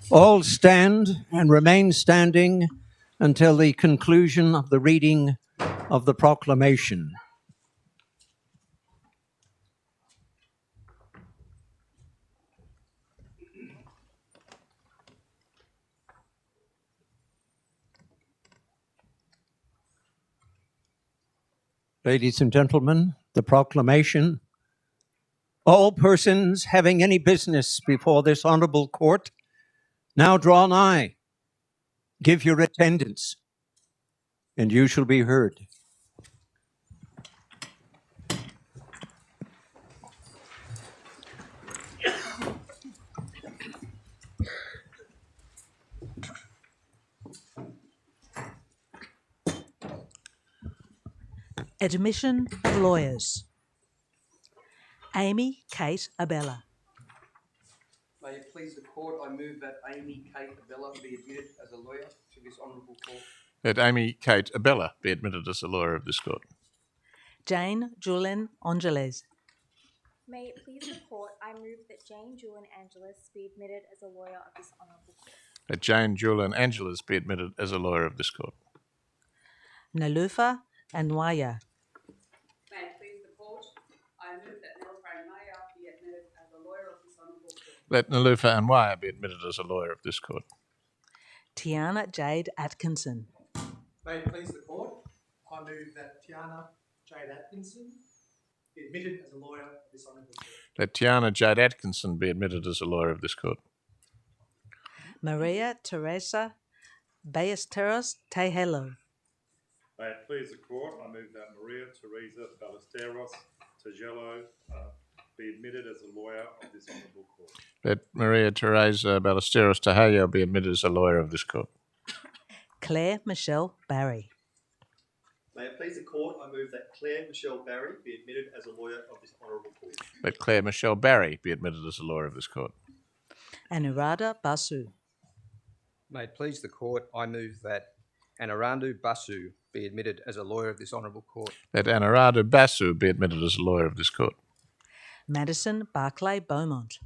All stand and remain standing until the conclusion of the reading of the proclamation. Ladies and gentlemen, the proclamation. All persons having any business before this honorable court now draw nigh, give your attendance, and you shall be heard. Admission of lawyers. Amy Kate Abella. May it please the court, I move that Amy Kate Abella be admitted as a lawyer to this honourable court. That Amy Kate Abella be admitted as a lawyer of this court. Jane Julian Angeles. May it please the court, I move that Jane Julian Angeles be admitted as a lawyer of this honourable court. That Jane Julian Angeles be admitted as a lawyer of this court. Nalufa Anwaya. May it please the court, I move that Nalufa Anwaya be admitted as a lawyer of this honourable court. Let Nalufa Anwaya be admitted as a lawyer of this court. Tiana Jade Atkinson. May it please the court, I move that Tiana Jade Atkinson be admitted as a lawyer of this honourable court. Let Tiana Jade Atkinson be admitted as a lawyer of this court. Maria Teresa Ballesteros Tejelo. May it please the court, I move that Maria Teresa Ballesteros Tejelo be admitted as a lawyer of this honourable court. Let Maria Teresa Ballesteros Tejelo be admitted as a lawyer of this court. Claire Michelle Barry. May it please the court, I move that Claire Michelle Barry be admitted as a lawyer of this honourable court. Let Claire Michelle Barry be admitted as a lawyer of this court. Anuradha Basu. May it please the court, I move that Anuradha Basu be admitted as a lawyer of this honourable court. Let Anuradha Basu be admitted as a lawyer of this court. Madison Barclay Beaumont.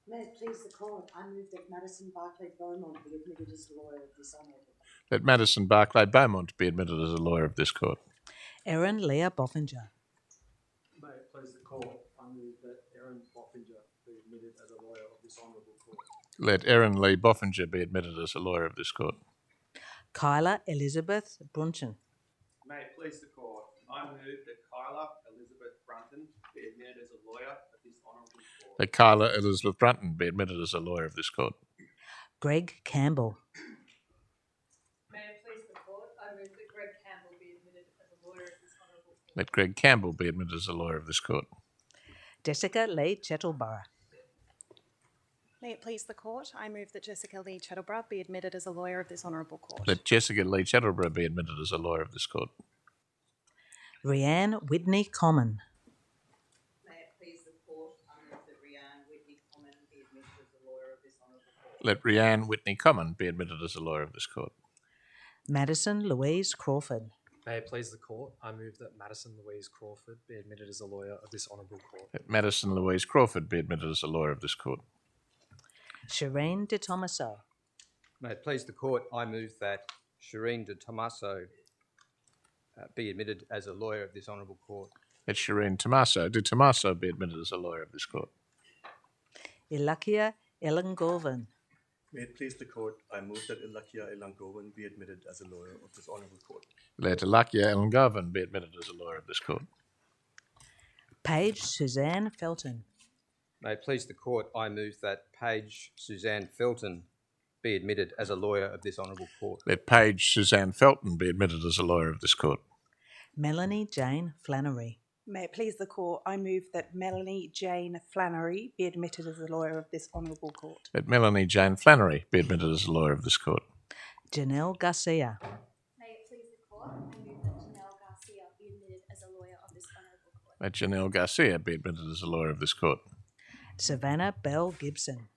May it please the court, I move that Madison Barclay Beaumont be admitted as a lawyer of this honourable court. Let Madison Barclay Beaumont be admitted as a lawyer of this court. Erin Leah Boffinger. May it please the court, I move that Erin Boffinger be admitted as a lawyer of this honourable court. Let Erin Lee Boffinger be admitted as a lawyer of this court. Kyla Elizabeth Brunchen. May it please the court, I move that Kyla Elizabeth Brunton be admitted as a lawyer of this honourable court. Let Kyla Elizabeth Brunton be admitted as a lawyer of this court. Greg Campbell. May it please the court, I move that Greg Campbell be admitted as a lawyer of this honourable court. Let Greg Campbell be admitted as a lawyer of this court. Jessica Lee Chettleborough. May it please the court, I move that Jessica Lee Chettleborough be admitted as a lawyer of this honourable court. Let Jessica Lee Chettleborough be admitted as a lawyer of this court. Rianne Whitney Common. May it please the court, I move that Rianne Whitney Common be admitted as a lawyer of this honourable court. Let Rianne Whitney Common be admitted as a lawyer of this court. Madison Louise Crawford. May it please the court, I move that Madison Louise Crawford be admitted as a lawyer of this honourable court. Let Madison Louise Crawford be admitted as a lawyer of this court. Shireen De Tomaso. May it please the court, I move that Shireen De Tomaso be admitted as a lawyer of this honourable court. Let Shireen De Tomaso be admitted as a lawyer of this court. Ilakia Ellengovan. May it please the court, I move that Ilakia Elangovan be admitted as a lawyer of this honourable court. Let Ilakia Ellengovan be admitted as a lawyer of this court. Paige Suzanne Felton. May it please the court, I move that Paige Suzanne Felton be admitted as a lawyer of this honourable court. Let Paige Suzanne Felton be admitted as a lawyer of this court. Melanie Jane Flannery. May it please the court, I move that Melanie Jane Flannery be admitted as a lawyer of this honourable court. Let Melanie Jane Flannery be admitted as a lawyer of this court. Janelle Garcia. May it please the court, I move that Janelle Garcia be admitted as a lawyer of this honourable court. Let Janelle Garcia be admitted as a lawyer of this court. Savannah Bell Gibson.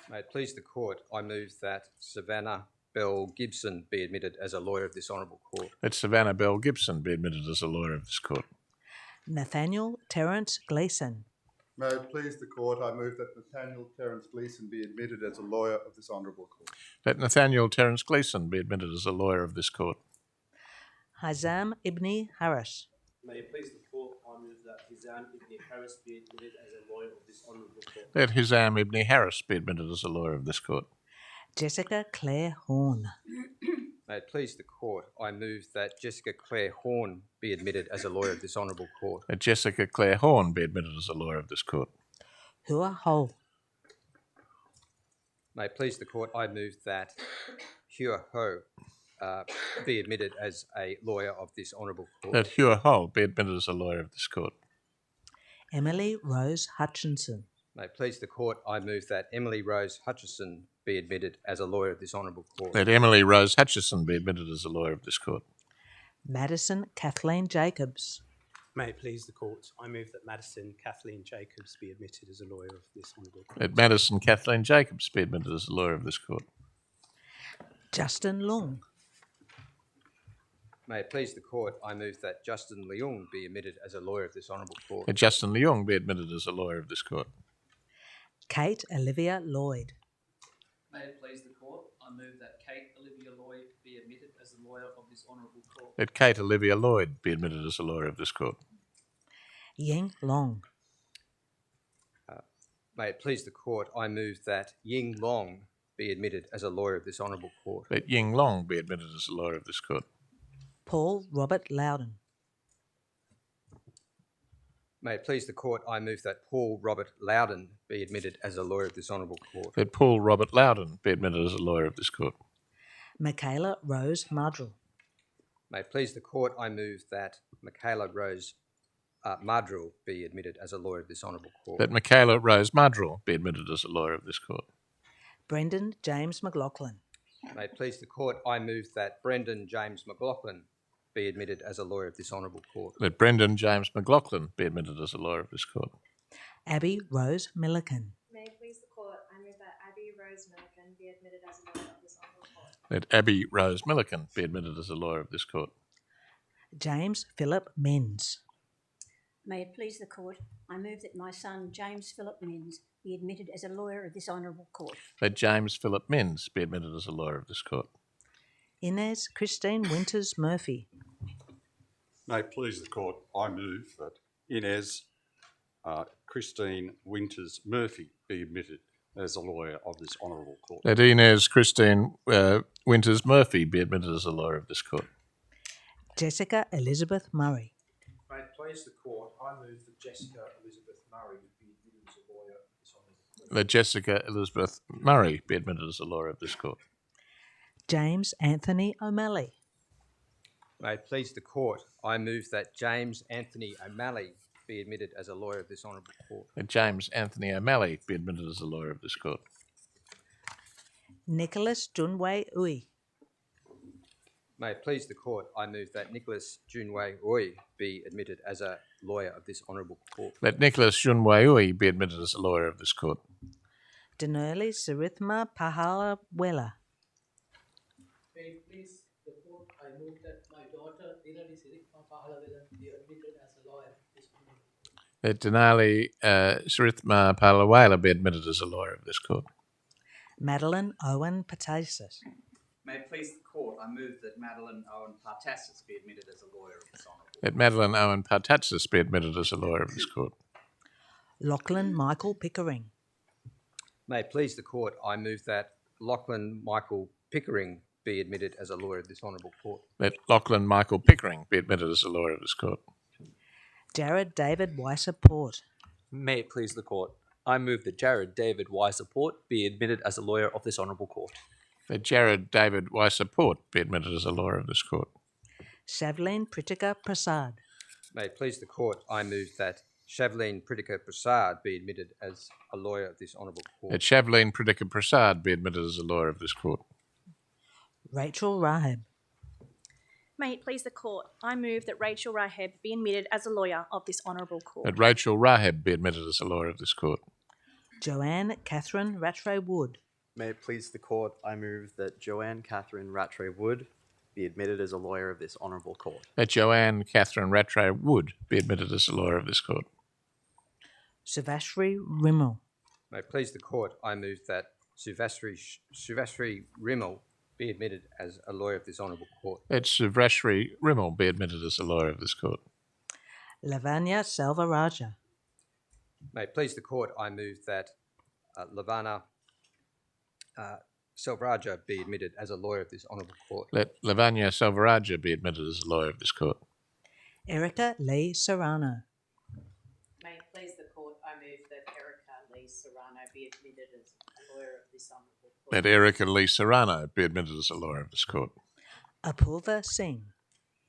May it please the court, I move that Savannah Bell Gibson be admitted as a lawyer of this honourable court. Let Savannah Bell Gibson be admitted as a lawyer of this court. Nathaniel Terrence Gleason. May it please the court, I move that Nathaniel Terence Gleeson be admitted as a lawyer of this honourable court. Let Nathaniel Terence Gleeson be admitted as a lawyer of this court. Hazam Ibn Harris. May it please the court, I move that Hizam Ibn Harris be admitted as a lawyer of this honourable court. Let Hizam Ibn Harris be admitted as a lawyer of this court. Jessica Claire Horn. May it please the court, I move that Jessica Claire Horn be admitted as a lawyer of this honourable court. Let Jessica Claire Horn be admitted as a lawyer of this court. Hua Ho. May it please the court, I move that Hua Ho be admitted as a lawyer of this honourable court. Let Hua Ho be admitted as a lawyer of this court. Emily Rose Hutchinson. May it please the court, I move that Emily Rose Hutchison be admitted as a lawyer of this honourable court. Let Emily Rose Hutchison be admitted as a lawyer of this court. Madison Kathleen Jacobs. May it please the court, I move that Madison Kathleen Jacobs be admitted as a lawyer of this honourable court. Let Madison Kathleen Jacobs be admitted as a lawyer of this court. Justin Long. May it please the court, I move that Justin Leung be admitted as a lawyer of this honourable court. Let Justin Leung be admitted as a lawyer of this court. Kate Olivia Lloyd. May it please the court, I move that Kate Olivia Lloyd be admitted as a lawyer of this honourable court. Let Kate Olivia Lloyd be admitted as a lawyer of this court. Ying Long. May it please the court, I move that Ying Long be admitted as a lawyer of this honourable court. Let Ying Long be admitted as a lawyer of this court. Paul Robert Loudon. May it please the court, I move that Paul Robert Loudon be admitted as a lawyer of this honourable court. Let Paul Robert Loudon be admitted as a lawyer of this court. Michaela Rose Mardrell. May it please the court, I move that Michaela Rose Mardrell be admitted as a lawyer of this honourable court. Let Michaela Rose Mardrell be admitted as a lawyer of this court. Brendan James McLaughlin. May it please the court, I move that Brendan James McLaughlin be admitted as a lawyer of this honourable court. Let Brendan James McLaughlin be admitted as a lawyer of this court. Abby Rose Milliken. May it please the court, I move that Abby Rose Milliken be admitted as a lawyer of this honourable court. Let Abby Rose Milliken be admitted as a lawyer of this court. James Philip Menz. May it please the court, I move that my son James Philip Menz be admitted as a lawyer of this honourable court. Let James Philip Menz be admitted as a lawyer of this court. Inez Christine Winters Murphy. May it please the court, I move that Inez Christine Winters Murphy be admitted as a lawyer of this honourable court. Let Inez Christine Winters Murphy be admitted as a lawyer of this court. Jessica Elizabeth Murray. May it please the court, I move that Jessica Elizabeth Murray be admitted as a lawyer of this honourable court. Let Jessica Elizabeth Murray be admitted as a lawyer of this court. James Anthony O'Malley. May it please the court, I move that James Anthony O'Malley be admitted as a lawyer of this honourable court. Let James Anthony O'Malley be admitted as a lawyer of this court. Nicholas Junwei Ui. May it please the court, I move that Nicholas Junwei Ui be admitted as a lawyer of this honourable court. Let Nicholas Junwei Ui be admitted as a lawyer of this court. Denali Sarithma Pahalawela. May it please the court, I move that my daughter Denali Sarithma Pahalawela be admitted as a lawyer of this honourable court. Let Denali Sarithma Pahalawela be admitted as a lawyer of this court. Madeline Owen Patasis. May it please the court, I move that Madeline Owen Partassis be admitted as a lawyer of this honourable court. Let Madeline Owen Partatsis be admitted as a lawyer of this court. Lachlan Michael Pickering. May it please the court, I move that Lachlan Michael Pickering be admitted as a lawyer of this honourable court. Let Lachlan Michael Pickering be admitted as a lawyer of this court. Jared David Weiser Port. May it please the court, I move that Jared David Weiser Port be admitted as a lawyer of this honourable court. Let Jared David Weiser Port be admitted as a lawyer of this court. Shavleen Pritika Prasad. May it please the court, I move that Shavleen Pritika Prasad be admitted as a lawyer of this honourable court. Let Shavleen Pritika Prasad be admitted as a lawyer of this court. Rachel Rahab. May it please the court, I move that Rachel Rahab be admitted as a lawyer of this honourable court. Let Rachel Rahab be admitted as a lawyer of this court. Joanne Catherine Rattray Wood. May it please the court, I move that Joanne Catherine Rattray Wood be admitted as a lawyer of this honourable court. Let Joanne Catherine Rattray Wood be admitted as a lawyer of this court. Suvashri Rimmel. May it please the court, I move that Suvashri Rimmel be admitted as a lawyer of this honourable court. Let Suvashri Rimmel be admitted as a lawyer of this court. Lavanya Selvaraja. May it please the court, I move that Lavana Selvaraja be admitted as a lawyer of this honourable court. Let Lavanya Selvaraja be admitted as a lawyer of this court. Erica Lee Serrano. May it please the court, I move that Erica Lee Serrano be admitted as a lawyer of this honourable court. Let Erica Lee Serrano be admitted as a lawyer of this court. Apurva Singh.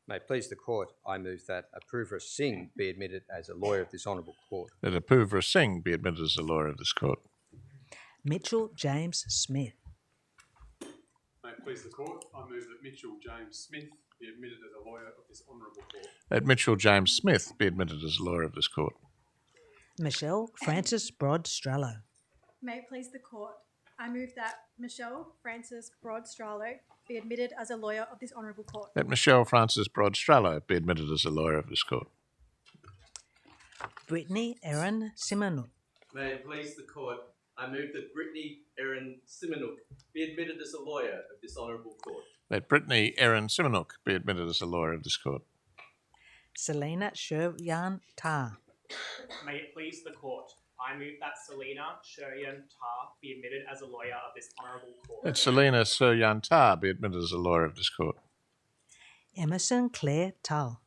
May it please the court, I move that Apurva Singh be admitted as a lawyer of this honourable court. Let Apurva Singh be admitted as a lawyer of this court. Mitchell James Smith. May it please the court, I move that Mitchell James Smith be admitted as a lawyer of this honourable court. Let Mitchell James Smith be admitted as a lawyer of this court. Michelle Frances Broad Strallo. May it please the court, I move that Michelle Frances Broad Strallo be admitted as a lawyer of this honourable court. Let Michelle Frances Broad Strallo be admitted as a lawyer of this court. Brittany Erin Simonuk. May it please the court, I move that Brittany Erin Simonuk be admitted as a lawyer of this honourable court. Let Brittany Erin Simonuk be admitted as a lawyer of this court. Selena Sheryan Tar. May it please the court, I move that Selena Sheryan Tar be admitted as a lawyer of this honourable court. Let Selena Sheryan Tar be admitted as a lawyer of this court. Emerson Claire Tull.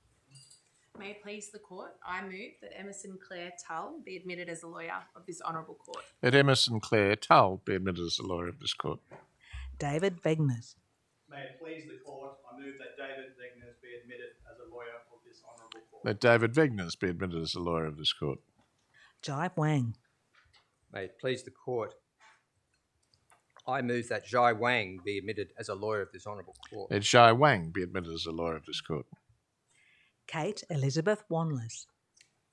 May it please the court, I move that Emerson Claire Tull be admitted as a lawyer of this honourable court. Let Emerson Claire Tull be admitted as a lawyer of this court. David Vegners. May it please the court, I move that David Vegners be admitted as a lawyer of this honourable court. Let David Vegners be admitted as a lawyer of this court. Jai Wang. May it please the court, I move that Jai Wang be admitted as a lawyer of this honourable court. Let Jai Wang be admitted as a lawyer of this court. Kate Elizabeth Wanless.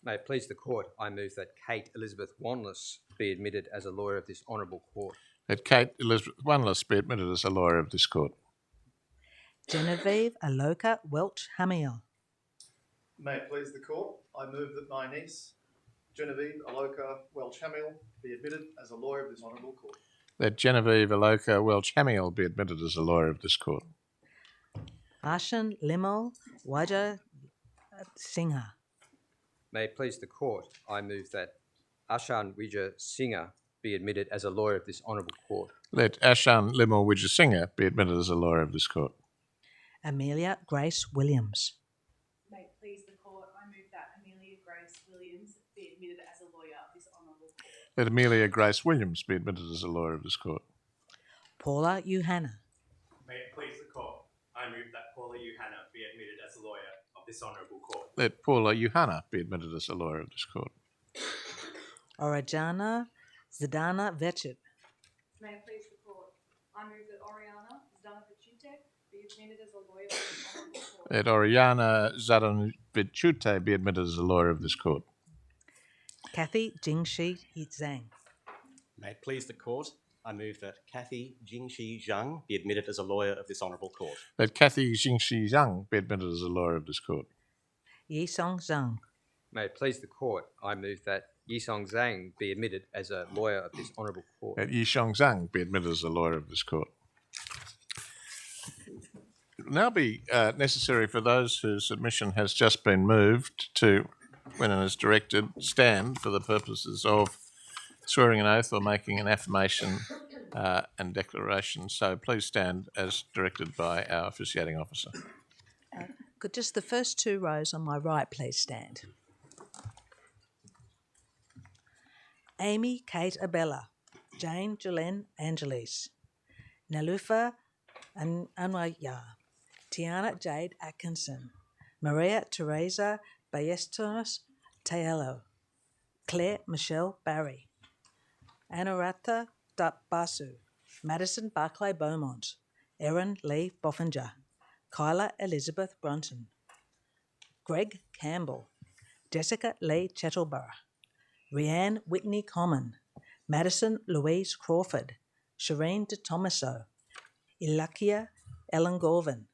May it please the court, I move that Kate Elizabeth Wanless be admitted as a lawyer of this honourable court. Let Kate Elizabeth Wanless be admitted as a lawyer of this court. Genevieve Aloka Welch Hamiel. May it please the court, I move that my niece, Genevieve Aloka Welch Hamiel, be admitted as a lawyer of this honourable court. Let Genevieve Aloka Welch Hamiel be admitted as a lawyer of this court. Ashan Limal Waja Singha. May it please the court, I move that Ashan Vijay Singha be admitted as a lawyer of this honourable court. Let Ashan Limal Wijasinghe be admitted as a lawyer of this court. Amelia Grace Williams. May it please the court, I move that Amelia Grace Williams be admitted as a lawyer of this honourable court. Let Amelia Grace Williams be admitted as a lawyer of this court. Paula Yuhanna. May it please the court, I move that Paula Yuhanna be admitted as a lawyer of this honourable court. Let Paula Yuhanna be admitted as a lawyer of this court. Orajana Zdana Vechit. May it please the court, I move that Oriana Zdanovichite be admitted as a lawyer of this honourable court. Let Oriana Zadanovichute be admitted as a lawyer of this court. Kathy Jingshi Zhang. May it please the court, I move that Kathy Jingshi Zhang be admitted as a lawyer of this honourable court. Let Kathy Jingshi Zhang be admitted as a lawyer of this court. Yisong Zhang. May it please the court, I move that Yisong Zhang be admitted as a lawyer of this honourable court. Let Yishong Zhang be admitted as a lawyer of this court. It will now be necessary for those whose submission has just been moved to, when it is directed, stand for the purposes of swearing an oath or making an affirmation and declaration. So please stand as directed by our officiating officer. Could just the first two rows on my right please stand? Amy Kate Abella, Jane Jolene Angelis, Nalufa Anwaya, Tiana Jade Atkinson, Maria Teresa Ballesteros Taello, Claire Michelle Barry, Anurata Basu, Madison Barclay Beaumont, Erin Lee Boffinger, Kyla Elizabeth Brunton, Greg Campbell, Jessica Lee Chettleborough, Rianne Whitney Common, Madison Louise Crawford, Shireen De Tomaso, Ilakia Ellen Gorvin,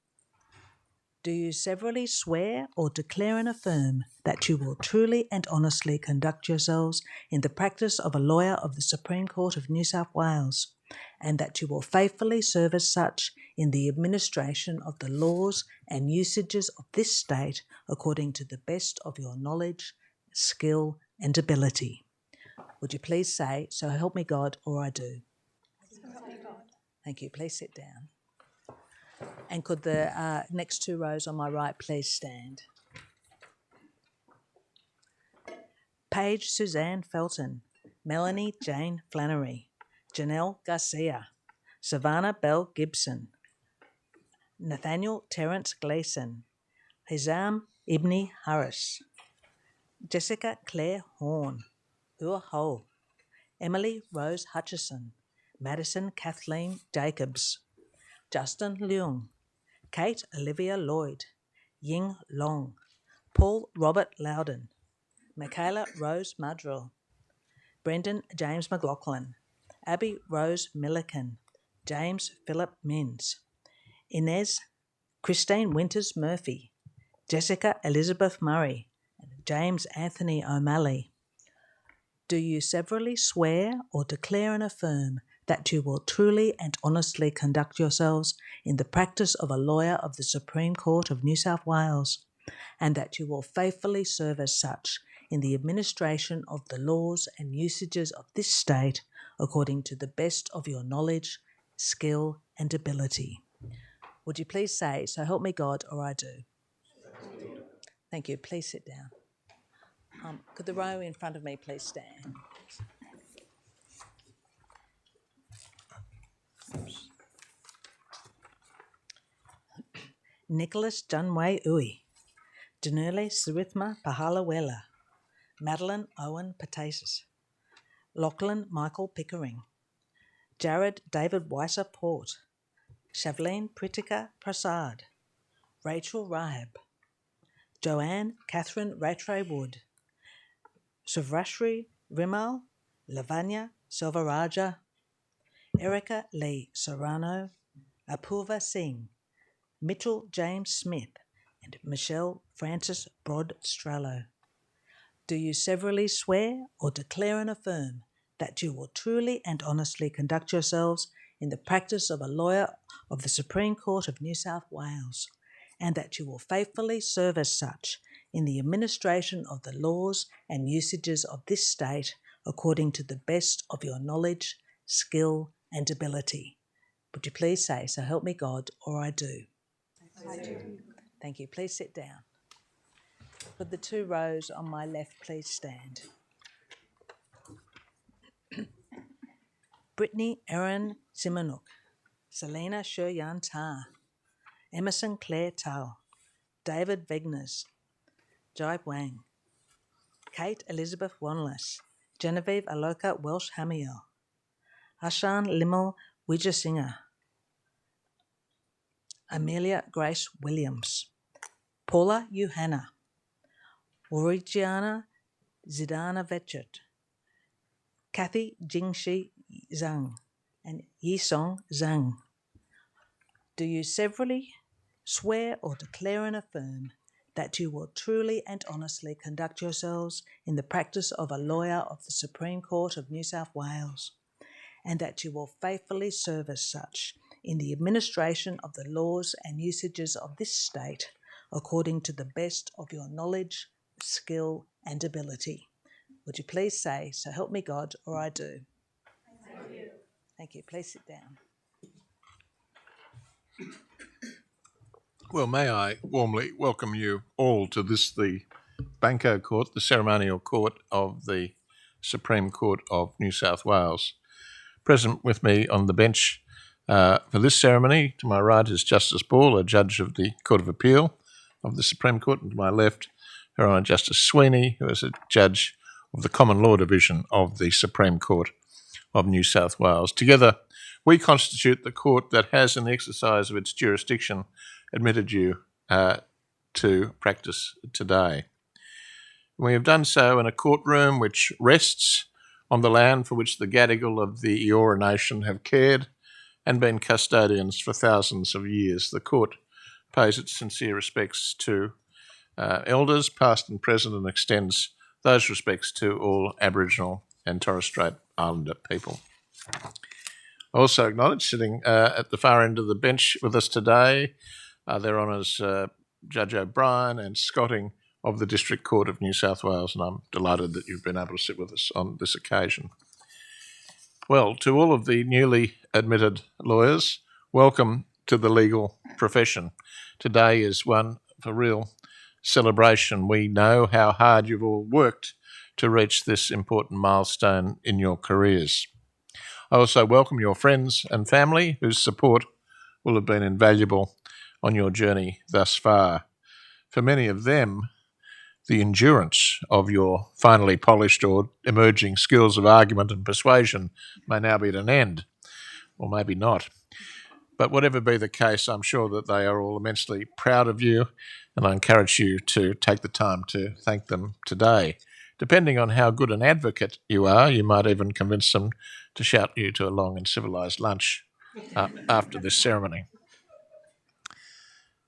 Do you severally swear or declare and affirm that you will truly and honestly conduct yourselves in the practice of a lawyer of the Supreme Court of New South Wales, and that you will faithfully serve as such in the administration of the laws and usages of this state according to the best of your knowledge, skill, and ability? Would you please say, "So help me God," or "I do"? Thank you. Please sit down. And could the next two rows on my right please stand? Paige Suzanne Felton, Melanie Jane Flannery, Janelle Garcia, Savannah Bell Gibson, Nathaniel Terence Gleason, Hizam Ibni Harris, Jessica Claire Horn, Ua Ho, Emily Rose Hutchison, Madison Kathleen Jacobs, Justin Leung, Kate Olivia Lloyd, Ying Long, Paul Robert Loudon, Michaela Rose Mudrill, Brendan James McLaughlin, Abby Rose Milliken, James Philip Mins, Inez Christine Winters Murphy, Jessica Elizabeth Murray, and James Anthony O'Malley. Do you severally swear or declare and affirm that you will truly and honestly conduct yourselves in the practice of a lawyer of the Supreme Court of New South Wales, and that you will faithfully serve as such in the administration of the laws and usages of this state according to the best of your knowledge, skill, and ability? Would you please say, "So help me God," or "I do"? Thank you. Please sit down. Could the row in front of me please stand? Nicholas Junway Ui, Janule Sarithma Pahalawela, Madeline Owen Patasis, Lachlan Michael Pickering, Jared David Weiser Port, Shavleen Pritika Prasad, Rachel Rahab, Joanne Catherine Rattray Wood, Suvrashri Rimal, Lavanya Selvaraja, Erica Lee Serrano, Apurva Singh, Mitchell James Smith, and Michelle Frances Broad Strallo. Do you severally swear or declare and affirm that you will truly and honestly conduct yourselves in the practice of a lawyer of the Supreme Court of New South Wales, and that you will faithfully serve as such in the administration of the laws and usages of this state according to the best of your knowledge, skill, and ability? Would you please say, "So help me God," or "I do"? I do. Thank you. Please sit down. Would the two rows on my left please stand? Brittany Erin Simonuk, Selena Shuryan Tar, Emerson Claire Tao, David Vegners, Jai Wang, Kate Elizabeth Wanless, Genevieve Aloka Welsh Hamiel, Ashan Limmel Wijasinger, Amelia Grace Williams, Paula Yuhanna, Origiana Zidana Vetchert, Kathy Jingshi Zhang, and Yisong Zhang. Do you severally swear or declare and affirm that you will truly and honestly conduct yourselves in the practice of a lawyer of the Supreme Court of New South Wales, and that you will faithfully serve as such in the administration of the laws and usages of this state according to the best of your knowledge, skill, and ability? Would you please say, "So help me God," or "I do"? I do. Thank you. Please sit down. Well, may I warmly welcome you all to this, the Banco Court, the ceremonial court of the Supreme Court of New South Wales. Present with me on the bench for this ceremony, to my right is Justice Ball, a judge of the Court of Appeal of the Supreme Court, and to my left, Her Honour Justice Sweeney, who is a judge of the Common Law Division of the Supreme Court of New South Wales. Together, we constitute the court that has, in the exercise of its jurisdiction, admitted you to practice today. We have done so in a courtroom which rests on the land for which the Gadigal of the Eora Nation have cared and been custodians for thousands of years. The court pays its sincere respects to elders, past and present, and extends those respects to all Aboriginal and Torres Strait Islander people. I also acknowledge sitting at the far end of the bench with us today their honours Judge O'Brien and Scotting of the District Court of New South Wales, and I'm delighted that you've been able to sit with us on this occasion. Well, to all of the newly admitted lawyers, welcome to the legal profession. Today is one for real celebration. We know how hard you've all worked to reach this important milestone in your careers. I also welcome your friends and family whose support will have been invaluable on your journey thus far. For many of them, the endurance of your finely polished or emerging skills of argument and persuasion may now be at an end, or maybe not. But whatever be the case, I'm sure that they are all immensely proud of you, and I encourage you to take the time to thank them today. Depending on how good an advocate you are, you might even convince them to shout you to a long and civilised lunch after this ceremony.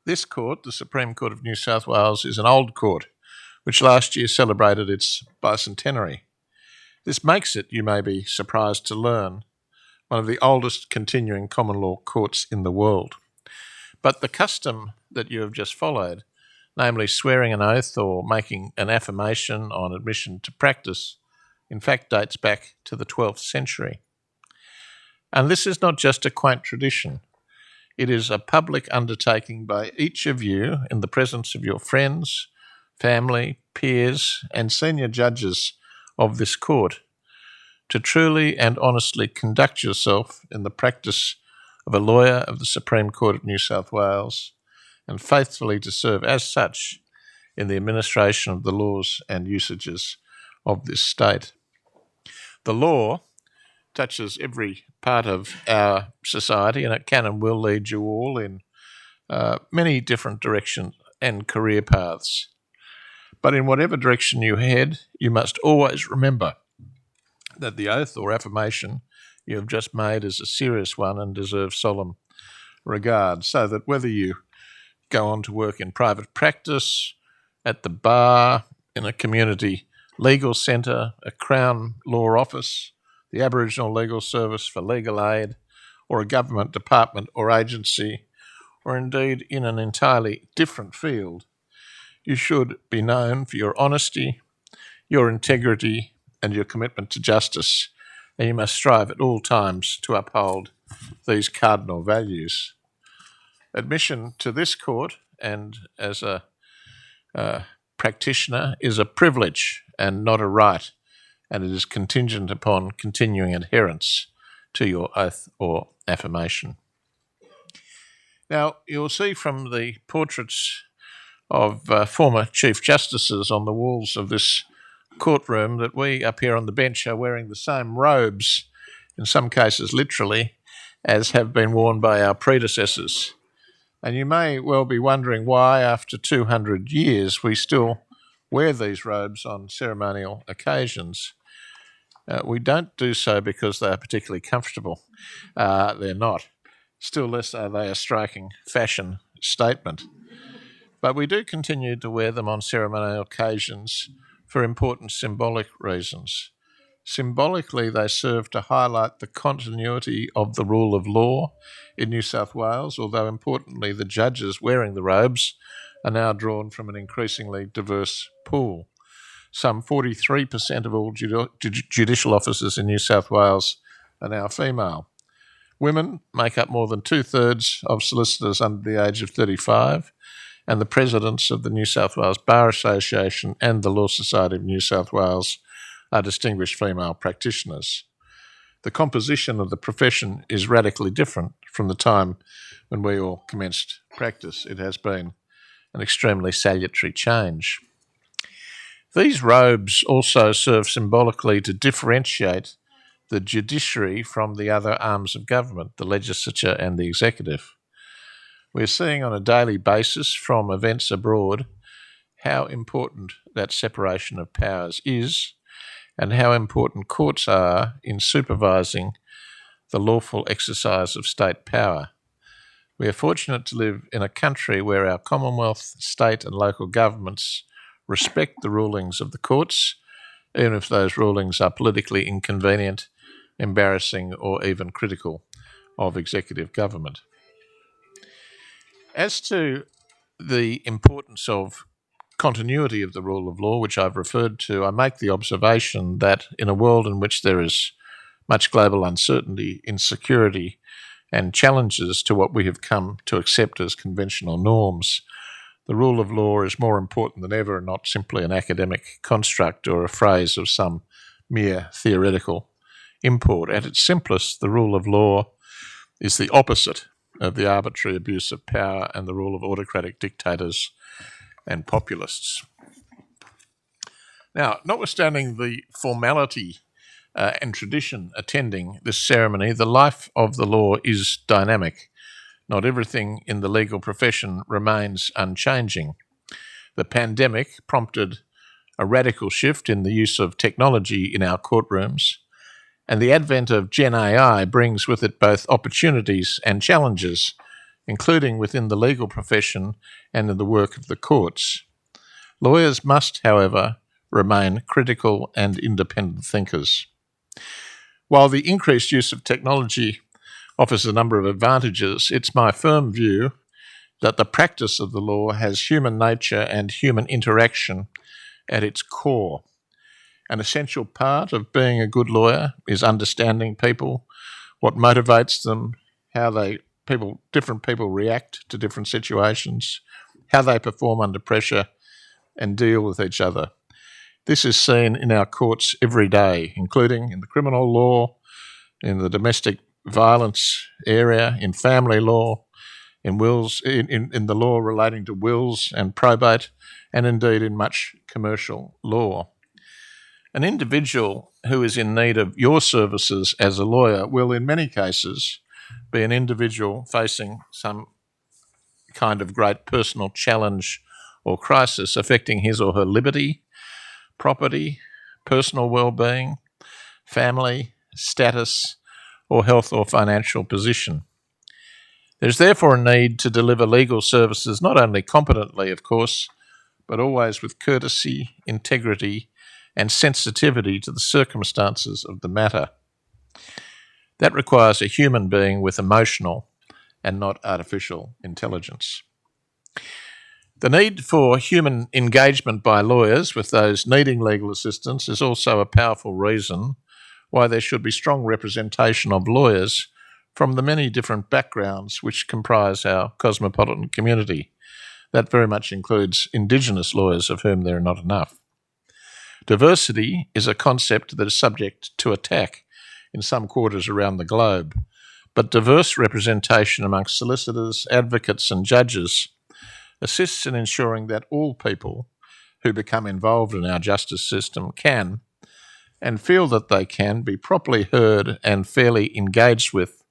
This court, the Supreme Court of New South Wales, is an old court, which last year celebrated its bicentenary. This makes it, you may be surprised to learn, one of the oldest continuing common law courts in the world. But the custom that you have just followed, namely swearing an oath or making an affirmation on admission to practice, in fact dates back to the 12th century. And this is not just a quaint tradition. It is a public undertaking by each of you in the presence of your friends, family, peers, and senior judges of this court to truly and honestly conduct yourself in the practice of a lawyer of the Supreme Court of New South Wales and faithfully to serve as such in the administration of the laws and usages of this state. The law touches every part of our society, and it can and will lead you all in many different directions and career paths. But in whatever direction you head, you must always remember that the oath or affirmation you have just made is a serious one and deserves solemn regard, so that whether you go on to work in private practice, at the bar, in a community legal centre, a Crown Law Office, the Aboriginal Legal Service for legal aid, or a government department or agency, or indeed in an entirely different field, you should be known for your honesty, your integrity, and your commitment to justice, and you must strive at all times to uphold these cardinal values. Admission to this court and as a practitioner is a privilege and not a right, and it is contingent upon continuing adherence to your oath or affirmation. Now, you'll see from the portraits of former Chief Justices on the walls of this courtroom that we up here on the bench are wearing the same robes, in some cases literally, as have been worn by our predecessors. And you may well be wondering why, after 200 years, we still wear these robes on ceremonial occasions. We don't do so because they are particularly comfortable. They're not. Still less are they a striking fashion statement. But we do continue to wear them on ceremonial occasions for important symbolic reasons. Symbolically, they serve to highlight the continuity of the rule of law in New South Wales, although importantly, the judges wearing the robes are now drawn from an increasingly diverse pool. Some 43% of all judicial officers in New South Wales are now female. Women make up more than 2/3 of solicitors under the age of 35, and the presidents of the New South Wales Bar Association and the Law Society of New South Wales are distinguished female practitioners. The composition of the profession is radically different from the time when we all commenced practice. It has been an extremely salutary change. These robes also serve symbolically to differentiate the judiciary from the other arms of government, the legislature and the executive. We're seeing on a daily basis from events abroad how important that separation of powers is and how important courts are in supervising the lawful exercise of state power. We are fortunate to live in a country where our Commonwealth, state and local governments respect the rulings of the courts, even if those rulings are politically inconvenient, embarrassing or even critical of executive government. As to the importance of continuity of the rule of law, which I've referred to, I make the observation that in a world in which there is much global uncertainty, insecurity, and challenges to what we have come to accept as conventional norms, the rule of law is more important than ever and not simply an academic construct or a phrase of some mere theoretical import. At its simplest, the rule of law is the opposite of the arbitrary abuse of power and the rule of autocratic dictators and populists. Now, notwithstanding the formality and tradition attending this ceremony, the life of the law is dynamic. Not everything in the legal profession remains unchanging. The pandemic prompted a radical shift in the use of technology in our courtrooms, and the advent of Gen AI brings with it both opportunities and challenges, including within the legal profession and in the work of the courts. Lawyers must, however, remain critical and independent thinkers. While the increased use of technology offers a number of advantages, it's my firm view that the practice of the law has human nature and human interaction at its core. An essential part of being a good lawyer is understanding people, what motivates them, how different people react to different situations, how they perform under pressure and deal with each other. This is seen in our courts every day, including in the criminal law, in the domestic violence area, in family law, in wills, in the law relating to wills and probate, and indeed in much commercial law. An individual who is in need of your services as a lawyer will, in many cases, be an individual facing some kind of great personal challenge or crisis affecting his or her liberty, property, personal well-being, family, status, or health or financial position. There's therefore a need to deliver legal services not only competently, of course, but always with courtesy, integrity, and sensitivity to the circumstances of the matter. That requires a human being with emotional and not artificial intelligence. The need for human engagement by lawyers with those needing legal assistance is also a powerful reason why there should be strong representation of lawyers from the many different backgrounds which comprise our cosmopolitan community. That very much includes Indigenous lawyers, of whom there are not enough. Diversity is a concept that is subject to attack in some quarters around the globe, but diverse representation amongst solicitors, advocates and judges assists in ensuring that all people who become involved in our justice system can, and feel that they can, be properly heard and fairly engaged with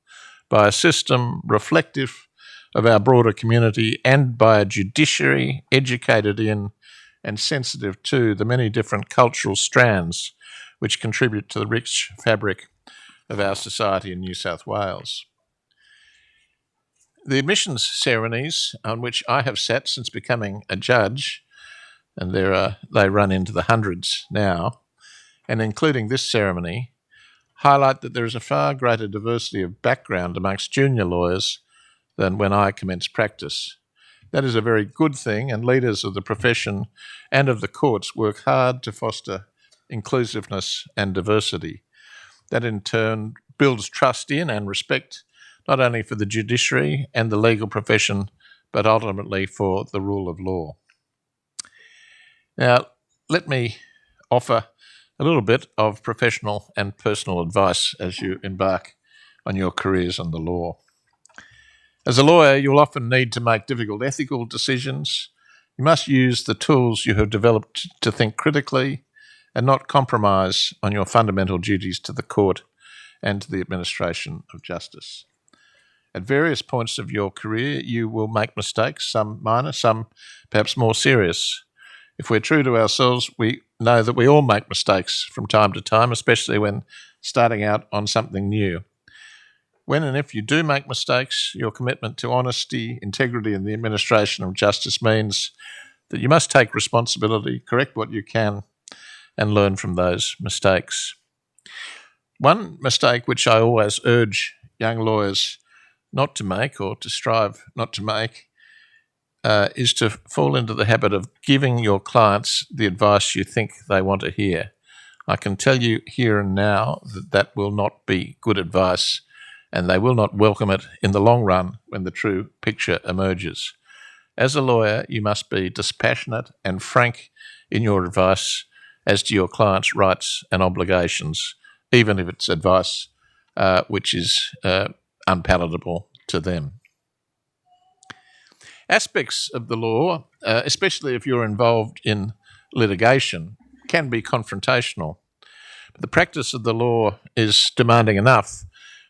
by a system reflective of our broader community and by a judiciary educated in and sensitive to the many different cultural strands which contribute to the rich fabric of our society in New South Wales. The admissions ceremonies on which I have sat since becoming a judge, and they run into the hundreds now, and including this ceremony, highlight that there is a far greater diversity of background amongst junior lawyers than when I commenced practice. That is a very good thing, and leaders of the profession and of the courts work hard to foster inclusiveness and diversity. That in turn builds trust in and respect not only for the judiciary and the legal profession, but ultimately for the rule of law. Now, let me offer a little bit of professional and personal advice as you embark on your careers in the law. As a lawyer, you'll often need to make difficult ethical decisions. You must use the tools you have developed to think critically and not compromise on your fundamental duties to the court and to the administration of justice. At various points of your career, you will make mistakes, some minor, some perhaps more serious. If we're true to ourselves, we know that we all make mistakes from time to time, especially when starting out on something new. When and if you do make mistakes, your commitment to honesty, integrity, and the administration of justice means that you must take responsibility, correct what you can, and learn from those mistakes. One mistake which I always urge young lawyers not to make, or to strive not to make, is to fall into the habit of giving your clients the advice you think they want to hear. I can tell you here and now that that will not be good advice, and they will not welcome it in the long run when the true picture emerges. As a lawyer, you must be dispassionate and frank in your advice as to your client's rights and obligations, even if it's advice which is unpalatable to them. Aspects of the law, especially if you're involved in litigation, can be confrontational. But the practice of the law is demanding enough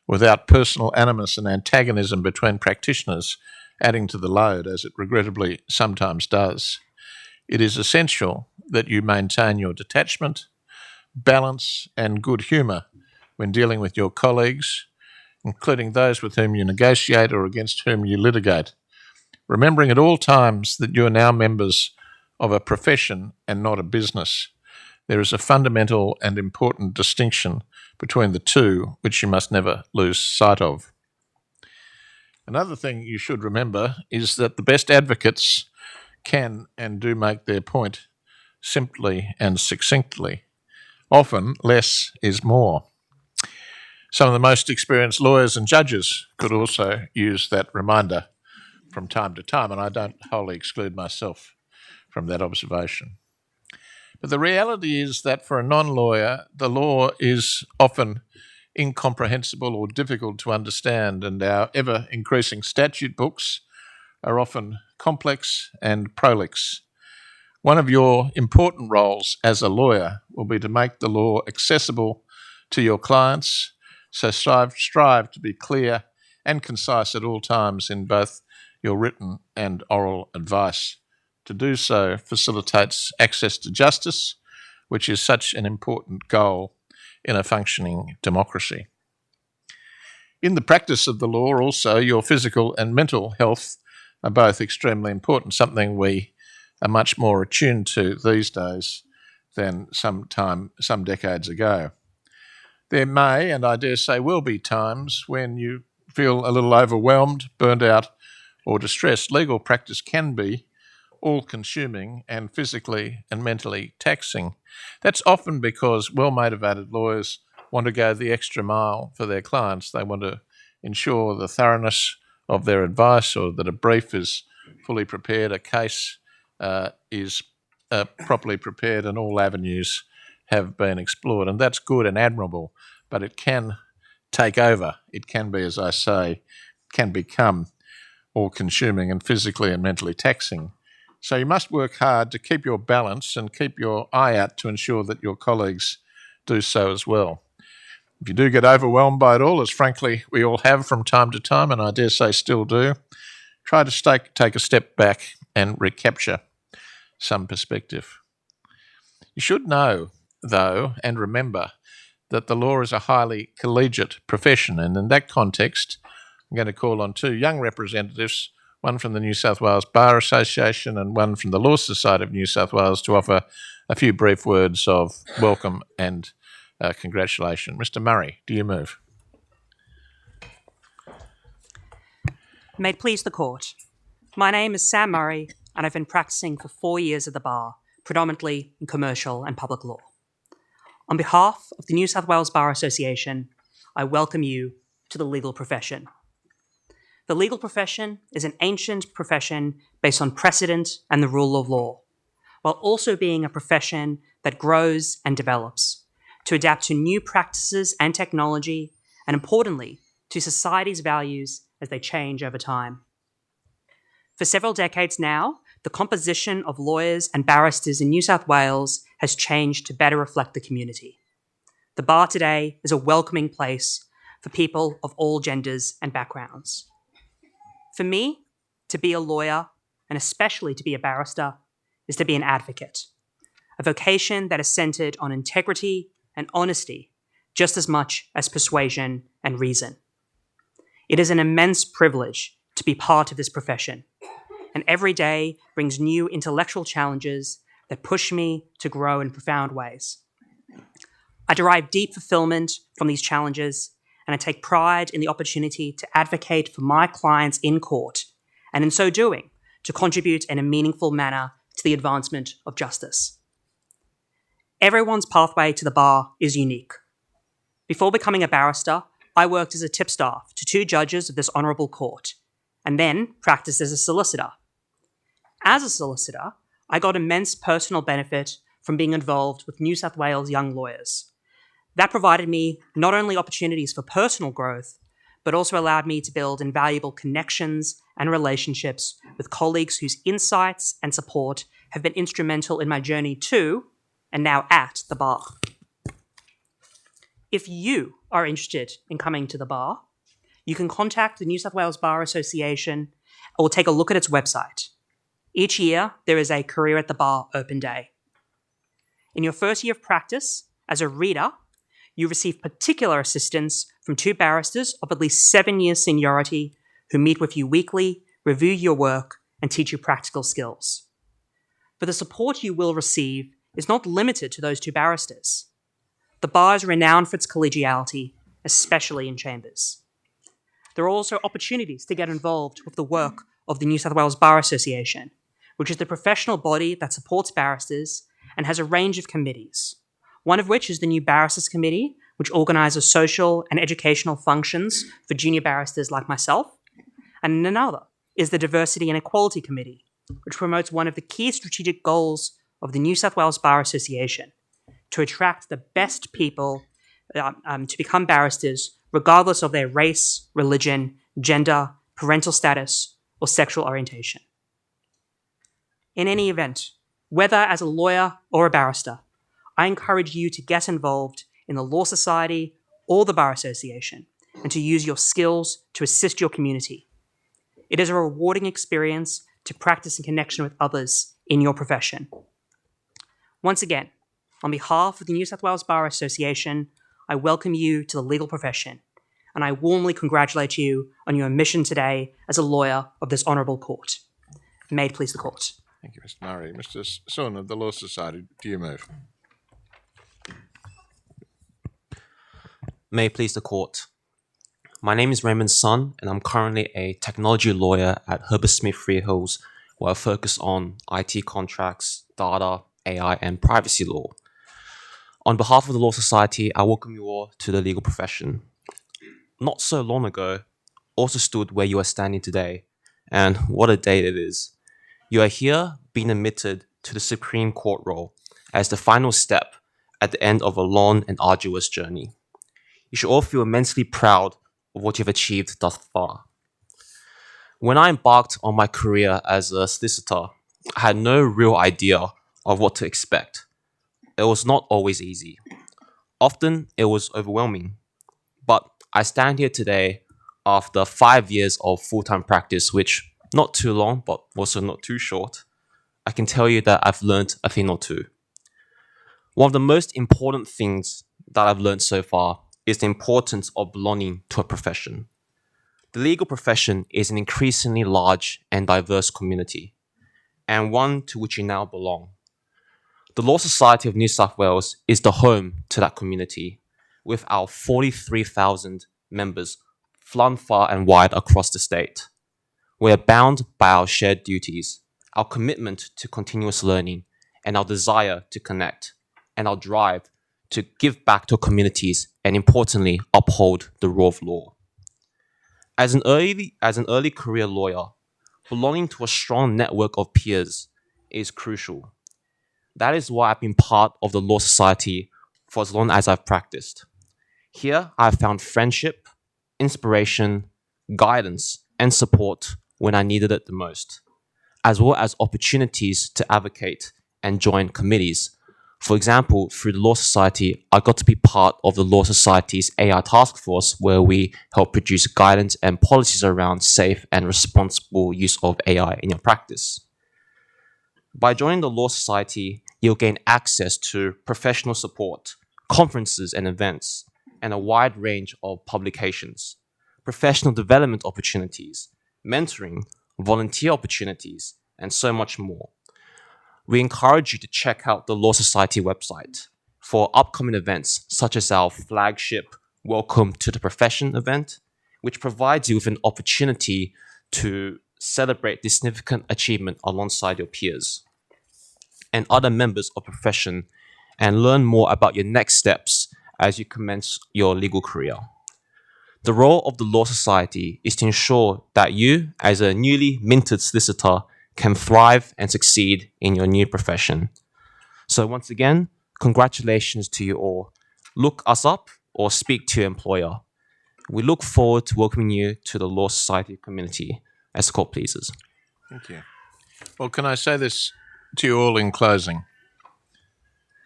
without personal animus and antagonism between practitioners adding to the load, as it regrettably sometimes does. It is essential that you maintain your detachment, balance, and good humour when dealing with your colleagues, including those with whom you negotiate or against whom you litigate, remembering at all times that you are now members of a profession and not a business. There is a fundamental and important distinction between the two, which you must never lose sight of. Another thing you should remember is that the best advocates can and do make their point simply and succinctly. Often, less is more. Some of the most experienced lawyers and judges could also use that reminder from time to time, and I don't wholly exclude myself from that observation. But the reality is that for a non-lawyer, the law is often incomprehensible or difficult to understand, and our ever-increasing statute books are often complex and prolix. One of your important roles as a lawyer will be to make the law accessible to your clients, so strive to be clear and concise at all times in both your written and oral advice. To do so facilitates access to justice, which is such an important goal in a functioning democracy. In the practice of the law also, your physical and mental health are both extremely important, something we are much more attuned to these days than some decades ago. There may, and I dare say will be, times when you feel a little overwhelmed, burnt out, or distressed. Legal practice can be all-consuming and physically and mentally taxing. That's often because well-motivated lawyers want to go the extra mile for their clients. They want to ensure the thoroughness of their advice, or that a brief is fully prepared, a case is properly prepared, and all avenues have been explored. And that's good and admirable, but it can take over. It can be, as I say, can become all-consuming and physically and mentally taxing. So you must work hard to keep your balance and keep your eye out to ensure that your colleagues do so as well. If you do get overwhelmed by it all, as frankly we all have from time to time, and I dare say still do, try to take a step back and recapture some perspective. You should know, though, and remember that the law is a highly collegiate profession, and in that context, I'm going to call on two young representatives, one from the New South Wales Bar Association and one from the Law Society of New South Wales, to offer a few brief words of welcome and congratulation. Mr. Murray, do you move? May it please the Court. My name is Sam Murray, and I've been practicing for 4 years at the bar, predominantly in commercial and public law. On behalf of the New South Wales Bar Association, I welcome you to the legal profession. The legal profession is an ancient profession based on precedent and the rule of law, while also being a profession that grows and develops to adapt to new practices and technology, and importantly, to society's values as they change over time. For several decades now, the composition of lawyers and barristers in New South Wales has changed to better reflect the community. The bar today is a welcoming place for people of all genders and backgrounds. For me, to be a lawyer, and especially to be a barrister, is to be an advocate, a vocation that is centred on integrity and honesty just as much as persuasion and reason. It is an immense privilege to be part of this profession, and every day brings new intellectual challenges that push me to grow in profound ways. I derive deep fulfillment from these challenges, and I take pride in the opportunity to advocate for my clients in court, and in so doing, to contribute in a meaningful manner to the advancement of justice. Everyone's pathway to the bar is unique. Before becoming a barrister, I worked as a tipstaff to 2 judges of this honourable court, and then practiced as a solicitor. As a solicitor, I got immense personal benefit from being involved with New South Wales young lawyers. That provided me not only opportunities for personal growth, but also allowed me to build invaluable connections and relationships with colleagues whose insights and support have been instrumental in my journey to, and now at, the bar. If you are interested in coming to the bar, you can contact the New South Wales Bar Association or take a look at its website. Each year, there is a Career at the Bar open day. In your first year of practice, as a reader, you receive particular assistance from 2 barristers of at least 7 years seniority who meet with you weekly, review your work, and teach you practical skills. But the support you will receive is not limited to those 2 barristers. The bar is renowned for its collegiality, especially in chambers. There are also opportunities to get involved with the work of the New South Wales Bar Association, which is the professional body that supports barristers and has a range of committees, one of which is the New Barristers Committee, which organises social and educational functions for junior barristers like myself, and another is the Diversity and Equality Committee, which promotes one of the key strategic goals of the New South Wales Bar Association, to attract the best people to become barristers, regardless of their race, religion, gender, parental status, or sexual orientation. In any event, whether as a lawyer or a barrister, I encourage you to get involved in the Law Society or the Bar Association and to use your skills to assist your community. It is a rewarding experience to practice in connection with others in your profession. Once again, on behalf of the New South Wales Bar Association, I welcome you to the legal profession, and I warmly congratulate you on your admission today as a lawyer of this honourable court. May it please the court. Thank you, Mr. Murray. Mr. Sun of the Law Society, do you move? May it please the court. My name is Raymond Sun, and I'm currently a technology lawyer at Herbert Smith Freehills, where I focus on IT contracts, data, AI, and privacy law. On behalf of the Law Society, I welcome you all to the legal profession. Not so long ago, also stood where you are standing today, and what a day it is. You are here being admitted to the Supreme Court role as the final step at the end of a long and arduous journey. You should all feel immensely proud of what you've achieved thus far. When I embarked on my career as a solicitor, I had no real idea of what to expect. It was not always easy. Often it was overwhelming. But I stand here today after 5 years of full-time practice, which not too long, but also not too short. I can tell you that I've learned a thing or two. One of the most important things that I've learned so far is the importance of belonging to a profession. The legal profession is an increasingly large and diverse community, and one to which you now belong. The Law Society of New South Wales is the home to that community, with our 43,000 members flung far and wide across the state. We are bound by our shared duties, our commitment to continuous learning, and our desire to connect, and our drive to give back to communities and, importantly, uphold the rule of law. As an early career lawyer, belonging to a strong network of peers is crucial. That is why I've been part of the Law Society for as long as I've practiced. Here, I've found friendship, inspiration, guidance, and support when I needed it the most, as well as opportunities to advocate and join committees. For example, through the Law Society, I got to be part of the Law Society's AI task force, where we help produce guidance and policies around safe and responsible use of AI in your practice. By joining the Law Society, you'll gain access to professional support, conferences and events, and a wide range of publications, professional development opportunities, mentoring, volunteer opportunities, and so much more. We encourage you to check out the Law Society website for upcoming events such as our flagship Welcome to the Profession event, which provides you with an opportunity to celebrate this significant achievement alongside your peers and other members of the profession and learn more about your next steps as you commence your legal career. The role of the Law Society is to ensure that you, as a newly minted solicitor, can thrive and succeed in your new profession. So once again, congratulations to you all. Look us up or speak to your employer. We look forward to welcoming you to the Law Society community as the court pleases. Thank you. Well, can I say this to you all in closing?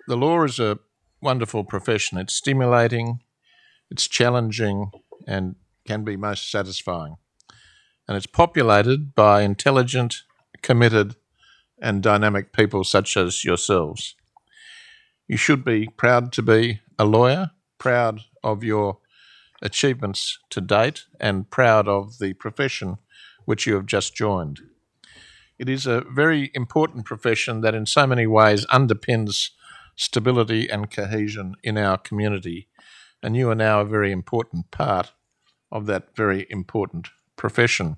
The law is a wonderful profession. It's stimulating, it's challenging, and can be most satisfying. And it's populated by intelligent, committed, and dynamic people such as yourselves. You should be proud to be a lawyer, proud of your achievements to date, and proud of the profession which you have just joined. It is a very important profession that in so many ways underpins stability and cohesion in our community, and you are now a very important part of that very important profession.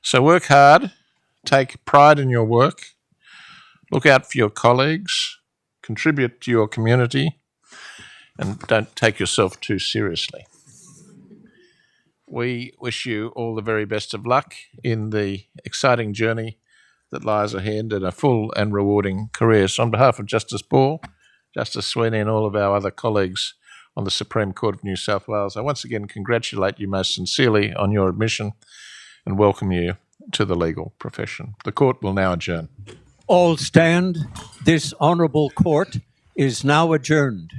So work hard, take pride in your work, look out for your colleagues, contribute to your community, and don't take yourself too seriously. We wish you all the very best of luck in the exciting journey that lies ahead and a full and rewarding career. So on behalf of Justice Ball, Justice Sweeney and all of our other colleagues on the Supreme Court of New South Wales, I once again congratulate you most sincerely on your admission and welcome you to the legal profession. The court will now adjourn. All stand. This honourable court is now adjourned.